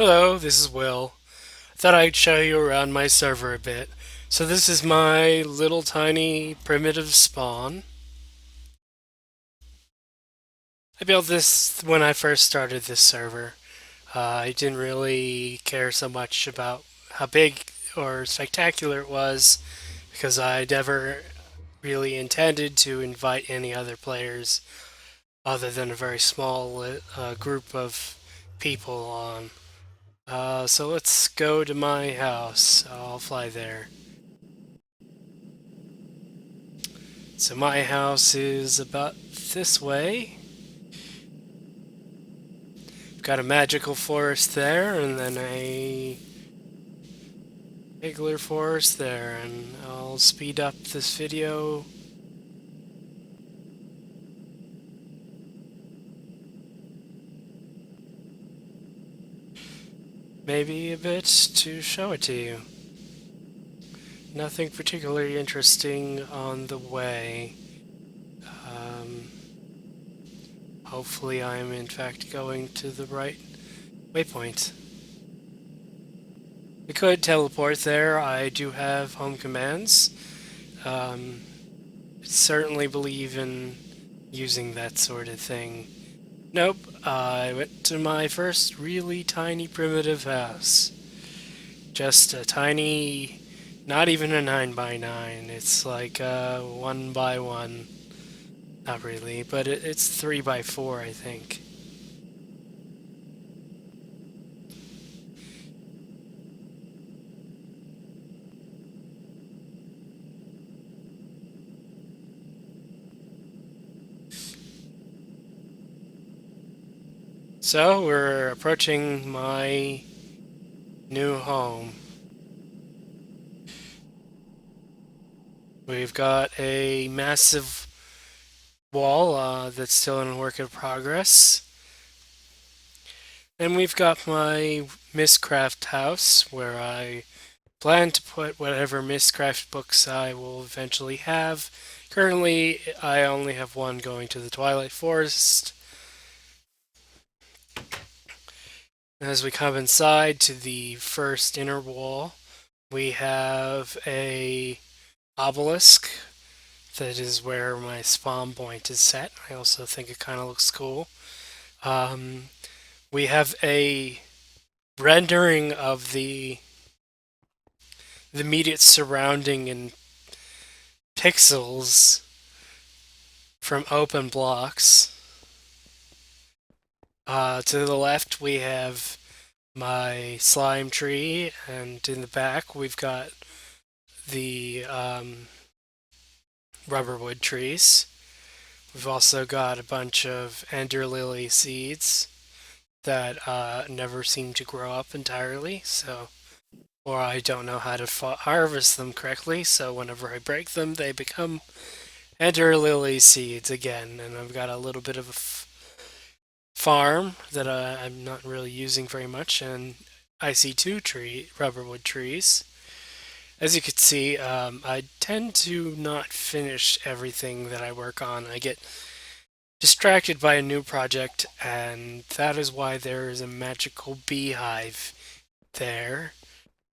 Hello, this is Will. Thought I'd show you around my server a bit. So this is my little tiny primitive spawn. I built this when I first started this server. I didn't really care so much about how big or spectacular it was because I never really intended to invite any other players other than a very small group of people on. So let's go to my house. I'll fly there. So my house is about this way. Got a magical forest there, and then a regular forest there, and I'll speed up this video. Maybe a bit to show it to you. Nothing particularly interesting on the way. Um, Hopefully I'm in fact going to the right waypoint. We could teleport there. I do have home commands. Um, Certainly believe in using that sort of thing. Nope, I went to my first really tiny primitive house. Just a tiny, not even a 9 by 9. It's like a 1 by 1. Not really, but it's 3 by 4, I think. So we're approaching my new home. We've got a massive wall that's still in work in progress. And we've got my Mistcraft house where I plan to put whatever Mistcraft books I will eventually have. Currently, I only have one going to the Twilight Forest. As we come inside to the first inner wall, we have a obelisk that is where my spawn point is set. I also think it kind of looks cool. Um, we have a rendering of the immediate surrounding in pixels from open blocks. To the left, we have my slime tree, and in the back, we've got the rubberwood trees. We've also got a bunch of ender lily seeds that never seem to grow up entirely, so or I don't know how to harvest them correctly, so whenever I break them, they become ender lily seeds again, and I've got a little bit of a farm that I'm not really using very much, and I see two rubberwood trees. As you can see, I tend to not finish everything that I work on. I get distracted by a new project, and that is why there is a magical beehive there,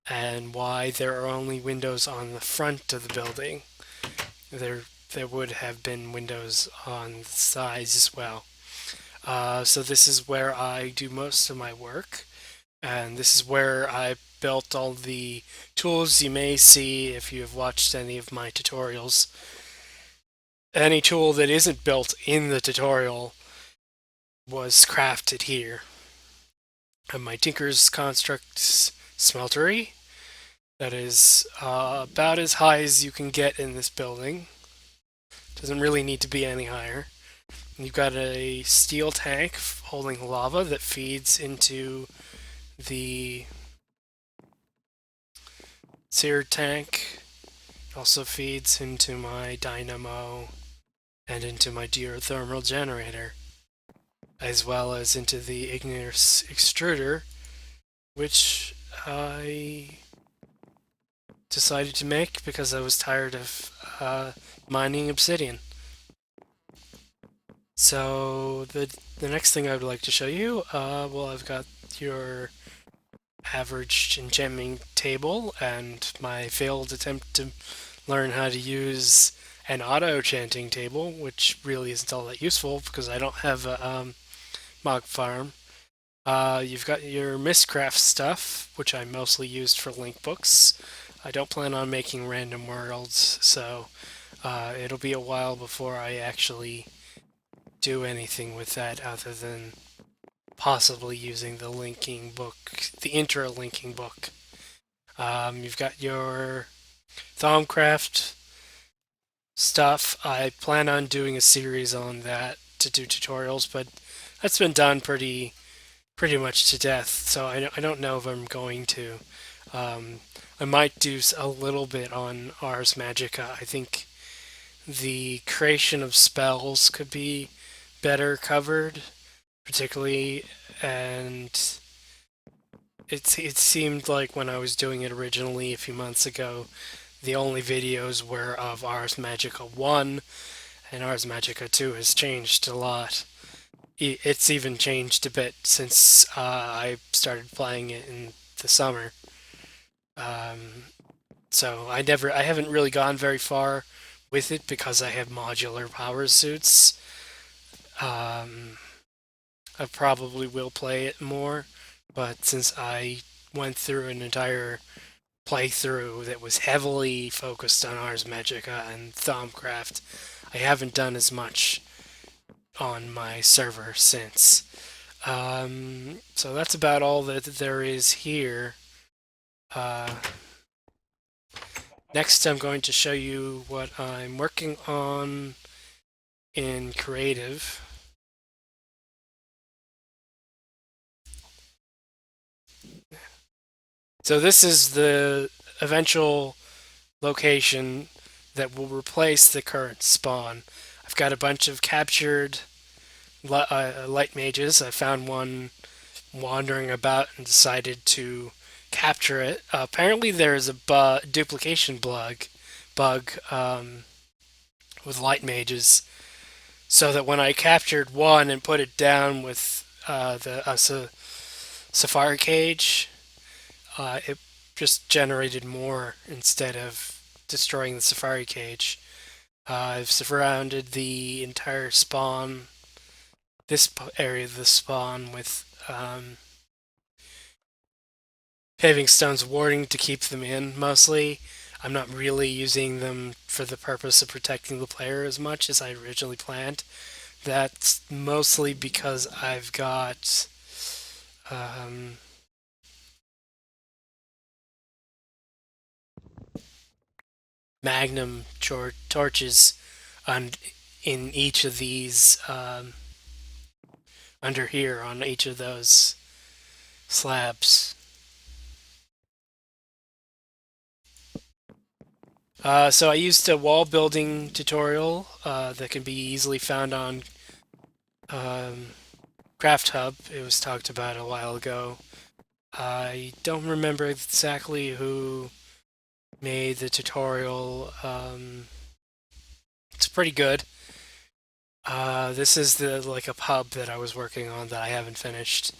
and why there are only windows on the front of the building. There, there would have been windows on the sides as well. So this is where I do most of my work, and this is where I built all the tools you may see if you have watched any of my tutorials. Any tool that isn't built in the tutorial was crafted here. And my Tinker's Constructs smeltery, that is about as high as you can get in this building. Doesn't really need to be any higher. You've got a steel tank holding lava that feeds into the sear tank. It also feeds into my dynamo and into my geothermal generator, as well as into the igneous extruder, which I decided to make because I was tired of mining obsidian. So the next thing I would like to show you, well, I've got your average enchantment table and my failed attempt to learn how to use an auto chanting table, which really isn't all that useful because I don't have a mog farm. You've got your Mistcraft stuff, which I mostly used for link books. I don't plan on making random worlds, so it'll be a while before I actually do anything with that other than possibly using the linking book, the intro linking book. You've got your Thaumcraft stuff. I plan on doing a series on that to do tutorials, but that's been done pretty much to death. So I don't know if I'm going to. Um, I might do a little bit on Ars Magica. I think the creation of spells could be better covered, particularly, and it seemed like when I was doing it originally a few months ago, the only videos were of Ars Magica 1, and Ars Magica 2 has changed a lot. It's even changed a bit since I started playing it in the summer. Um, so I haven't really gone very far with it because I have modular power suits. Um, I probably will play it more, but since I went through an entire playthrough that was heavily focused on Ars Magica and Thaumcraft, I haven't done as much on my server since. So that's about all that there is here. Uh, Next, I'm going to show you what I'm working on in creative. So this is the eventual location that will replace the current spawn. I've got a bunch of captured light mages. I found one wandering about and decided to capture it. Apparently, there is a duplication bug with light mages, so that when I captured one and put it down with the Safari cage, it just generated more instead of destroying the Safari cage. I've surrounded the entire spawn, this area of the spawn, with paving stones warding to keep them in mostly. I'm not really using them for the purpose of protecting the player as much as I originally planned. That's mostly because I've got um, magnum torches on in each of these under here on each of those slabs. So I used a wall building tutorial that can be easily found on um, Craft Hub. It was talked about a while ago. I don't remember exactly who made the tutorial. It's pretty good. This is the like a pub that I was working on that I haven't finished.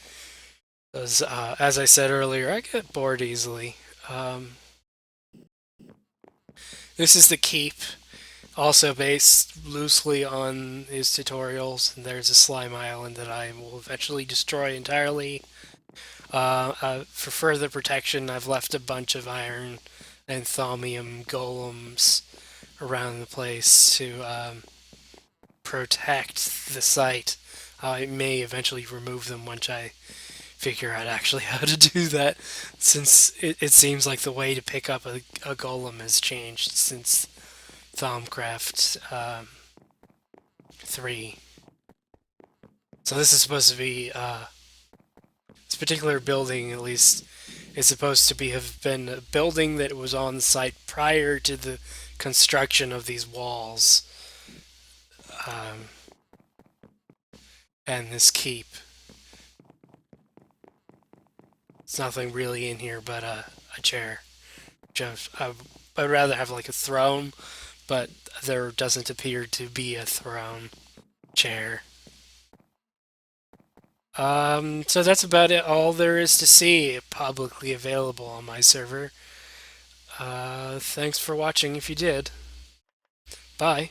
As I said earlier, I get bored easily. Um, this is the keep, also based loosely on his tutorials. And there's a slime island that I will eventually destroy entirely. For further protection, I've left a bunch of iron and thaumium golems around the place to protect the site. I may eventually remove them once I figure out actually how to do that, since it seems like the way to pick up a golem has changed since Thaumcraft 3. So this is supposed to be this particular building, at least, is supposed to be have been a building that was on the site prior to the construction of these walls um, and this keep. It's nothing really in here but a chair. I'd rather have like a throne, but there doesn't appear to be a throne chair. So that's about it. All there is to see publicly available on my server. Thanks for watching if you did. Bye.